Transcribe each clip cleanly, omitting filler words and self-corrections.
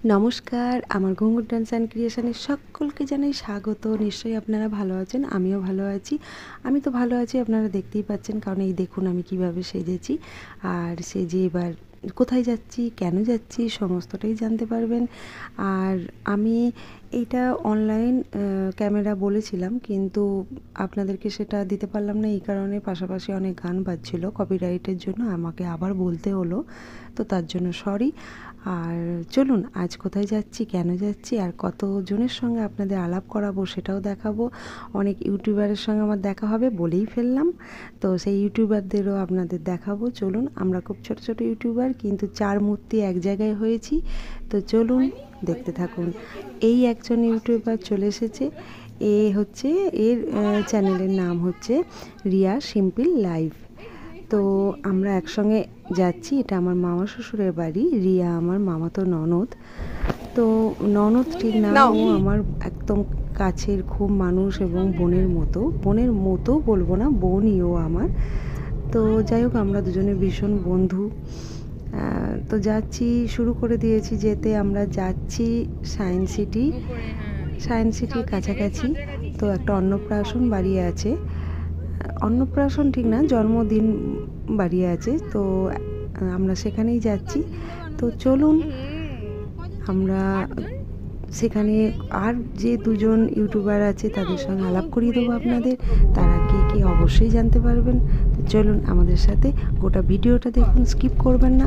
নমস্কার, আমার ঘুঙুর ডান্স অ্যান্ড ক্রিয়েশনে সকলকে জানাই স্বাগত। নিশ্চয়ই আপনারা ভালো আছেন, আমিও ভালো আছি। আমি তো ভালো আছি, আপনারা দেখতেই পাচ্ছেন, কারণ এই দেখুন আমি কিভাবে সেজেছি। আর সেজে এবার কোথায় যাচ্ছি, কেন যাচ্ছি, সমস্তটাই জানতে পারবেন। আর আমি এইটা অনলাইন ক্যামেরা বলেছিলাম, কিন্তু আপনাদেরকে সেটা দিতে পারলাম না এই কারণে, পাশাপাশি অনেক গান বাজছিল, কপিরাইটের জন্য আমাকে আবার বলতে হলো, তো তার জন্য সরি। আর চলুন আজ কোথায় যাচ্ছি, কেন যাচ্ছি, আর কতজনের সঙ্গে আপনাদের আলাপ করাবো সেটাও দেখাবো। অনেক ইউটিউবারের সঙ্গে আমার দেখা হবে বলেই ফেললাম, তো সেই ইউটিউবারদেরও আপনাদের দেখাবো। চলুন, আমরা খুব ছোট ছোট ইউটিউবার, কিন্তু চার মূর্তি এক জায়গায় হয়েছি, তো চলুন দেখতে থাকুন। এই একজন ইউটিউবার চলে এসেছে, হচ্ছে এর চ্যানেলের নাম হচ্ছে রিয়া সিম্পল লাইভ। তো আমরা একসঙ্গে যাচ্ছি, এটা আমার মামা শ্বশুরের বাড়ি। রিয়া আমার মামাতো ননদ, তো ননদ ঠিক না, ও আমার একদম কাছের খুব মানুষ এবং বোনের মতো বলবো না, বোনই ও আমার। তো যাই হোক, আমরা দুজনে ভীষণ বন্ধু। তো যাচ্ছি, শুরু করে দিয়েছি যেতে। আমরা যাচ্ছি সায়েন্স সিটির কাছাকাছি। তো একটা অন্নপ্রাশন বাড়ি আছে, অন্নপ্রাশন ঠিক না, জন্মদিন বাড়ি আছে, তো আমরা সেখানেই যাচ্ছি। তো চলুন আমরা সেখানে আর যে দুজন ইউটিউবার আছে তাদের সঙ্গে আলাপ করিয়ে দেবো আপনাদের, তারা কে অবশ্যই জানতে পারবেন। তো চলুন আমাদের সাথে গোটা ভিডিওটা দেখুন, স্কিপ করবেন না।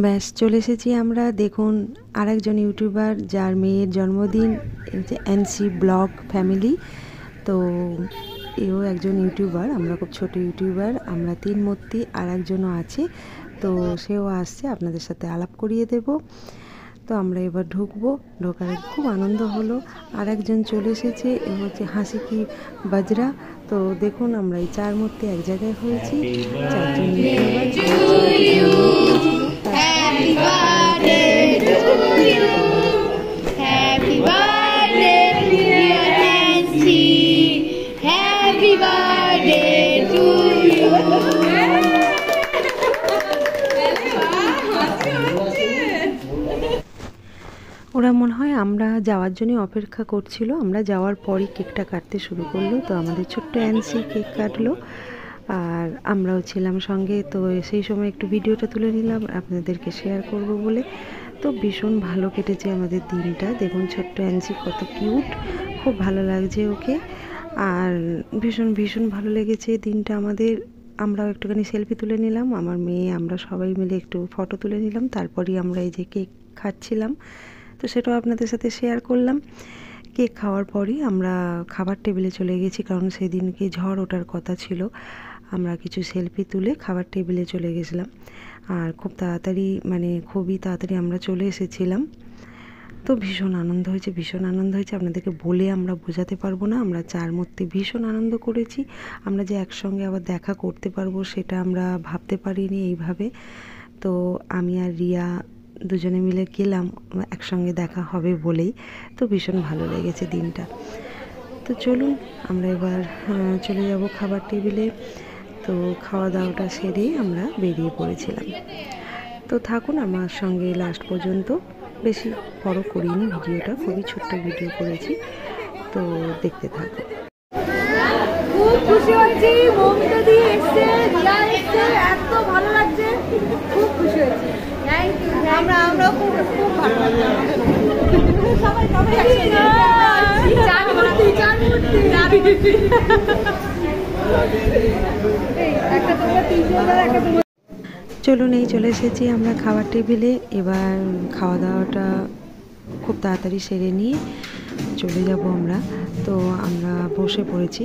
ব্যাস চলে এসেছি আমরা। দেখুন আরেকজন ইউটিউবার যার মেয়ের জন্মদিন, এনসি ব্লগ ফ্যামিলি। তো এও একজন ইউটিউবার, আমরা খুব ছোট ইউটিউবার, আমরা তিন মূর্তি, আর একজনও আছে, তো সেও আসছে, আপনাদের সাথে আলাপ করিয়ে দেব। তো আমরা এবার ঢোকার খুব আনন্দ হলো। আর একজন চলে এসেছে, এ হচ্ছে হাসিকি বাজরা। তো দেখুন আমরা এই চার মূর্তি এক জায়গায় হয়েছি, চারজন ওরা মনে হয় আমরা যাওয়ার জন্য অপেক্ষা করছিল, আমরা যাওয়ার পরই কেকটা কাটতে শুরু করলো। তো আমাদের ছোট্ট অ্যান্সি কেক কাটলো, আর আমরাও ছিলাম সঙ্গে। তো সেই সময় একটু ভিডিওটা তুলে নিলাম আপনাদেরকে শেয়ার করব বলে। তো ভীষণ ভালো কেটেছে আমাদের দিনটা। দেখুন ছোট্ট অ্যান্সি কত কিউট, খুব ভালো লাগছে ওকে, আর ভীষণ ভালো লেগেছে দিনটা আমাদের। আমরাও একটুখানি সেলফি তুলে নিলাম, আমার মেয়ে, আমরা সবাই মিলে একটু ফটো তুলে নিলাম। তারপরই আমরা এই যে কেক খাচ্ছিলাম, তো সেটাও আপনাদের সাথে শেয়ার করলাম। কেক খাওয়ার পরই আমরা খাবার টেবিলে চলে গেছি, কারণ সেদিনকে ঝড় ওঠার কথা ছিল। আমরা কিছু সেলফি তুলে খাবার টেবিলে চলে গেছিলাম, আর খুব তাড়াতাড়ি, খুবই তাড়াতাড়ি আমরা চলে এসেছিলাম। তো ভীষণ আনন্দ হয়েছে, আপনাদেরকে বলে আমরা বোঝাতে পারবো না। আমরা চার মূর্তি ভীষণ আনন্দ করেছি। আমরা যে একসঙ্গে আবার দেখা করতে পারবো সেটা আমরা ভাবতে পারিনি এইভাবে। তো আমি আর রিয়া দুজনে মিলে গেলাম একসঙ্গে দেখা হবে বলেই। তো ভীষণ ভালো লেগেছে দিনটা। তো চলুন আমরা এবার চলে যাব খাবার টেবিলে। তো খাওয়া দাওয়াটা সেরে আমরা বেরিয়ে পড়েছিলাম। তো থাকুন আমার সঙ্গে লাস্ট পর্যন্ত, বেশি বড় করিনি ভিডিওটা, খুবই ছোট্ট ভিডিও করেছি, তো দেখতে থাকুন। খুব খুশি হয়েছি, মমতা দিয়ে এসছে, রিয়া এসছে, এত ভালো লাগছে, খুব খুশি হয়েছি। আমরা খুব ভালো লাগছে। চলুন, এই চলে এসেছি আমরা খাবার টেবিলে। এবার খাওয়া দাওয়াটা খুব তাড়াতাড়ি সেরে নিয়ে চলে যাব আমরা। তো আমরা বসে পড়েছি,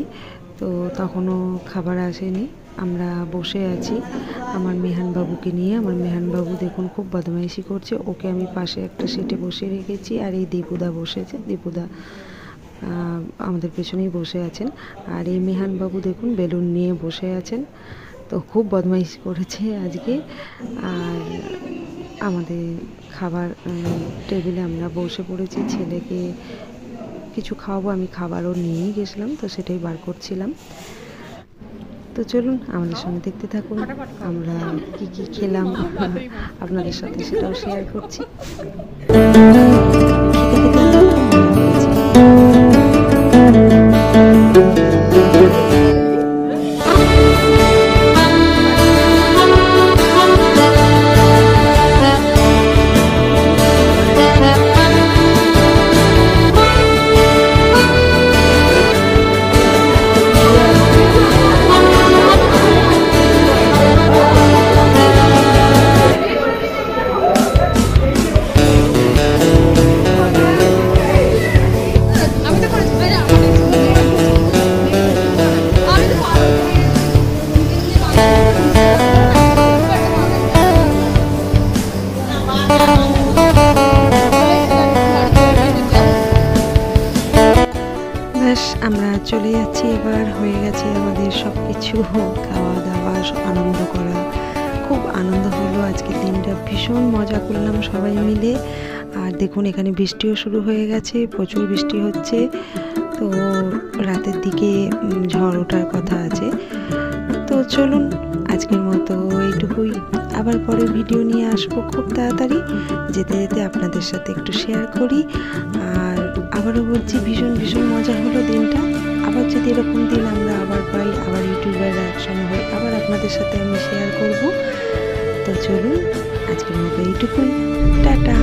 তো তখনও খাবার আসেনি, আমরা বসে আছি আমার মেহানবাবুকে নিয়ে। আমার মেহানবাবু দেখুন খুব বদমাইশি করছে, ওকে আমি পাশে একটা সিটে বসিয়ে রেখেছি। আর এই দীপুদা বসেছে, দীপুদা আমাদের পেছনেই বসে আছেন। আর এই মেহানবাবু দেখুন বেলুন নিয়ে বসে আছেন, তো খুব বদমাইশি করেছে আজকে। আর আমাদের খাবার টেবিলে আমরা বসে পড়েছি, ছেলেকে কিছু খাওয়াবো, আমি খাবারও নিয়েই গেছিলাম, তো সেটাই বার করছিলাম। তো চলুন আমাদের সঙ্গে দেখতে থাকুন আমরা কি কি খেলাম, আপনাদের সাথে সেটাও শেয়ার করছি। আমরা চলে যাচ্ছি, এবার হয়ে গেছে আমাদের সব কিছু, খাওয়া দাওয়া, আনন্দ করা, খুব আনন্দ হলো আজকের দিনটা, ভীষণ মজা করলাম সবাই মিলে। আর দেখুন এখানে বৃষ্টিও শুরু হয়ে গেছে, প্রচুর বৃষ্টি হচ্ছে, তো রাতের দিকে ঝড় ওঠার কথা আছে। তো চলুন আজকের মতো এইটুকুই, আবার পরে ভিডিও নিয়ে আসবো খুব তাড়াতাড়ি, যেতে যেতে আপনাদের সাথে একটু শেয়ার করি। আর আবারও বলছি ভীষণ ভীষণ মজা হলো দিনটা, আবার যদি এরকম দিন আমরা আবার পাই, আবার ইউটিউবাররা একসঙ্গে হয়ে আবার আপনাদের সাথে আমি শেয়ার করব। তো চলুন আজকের মতো এইটুকুই, টাটা।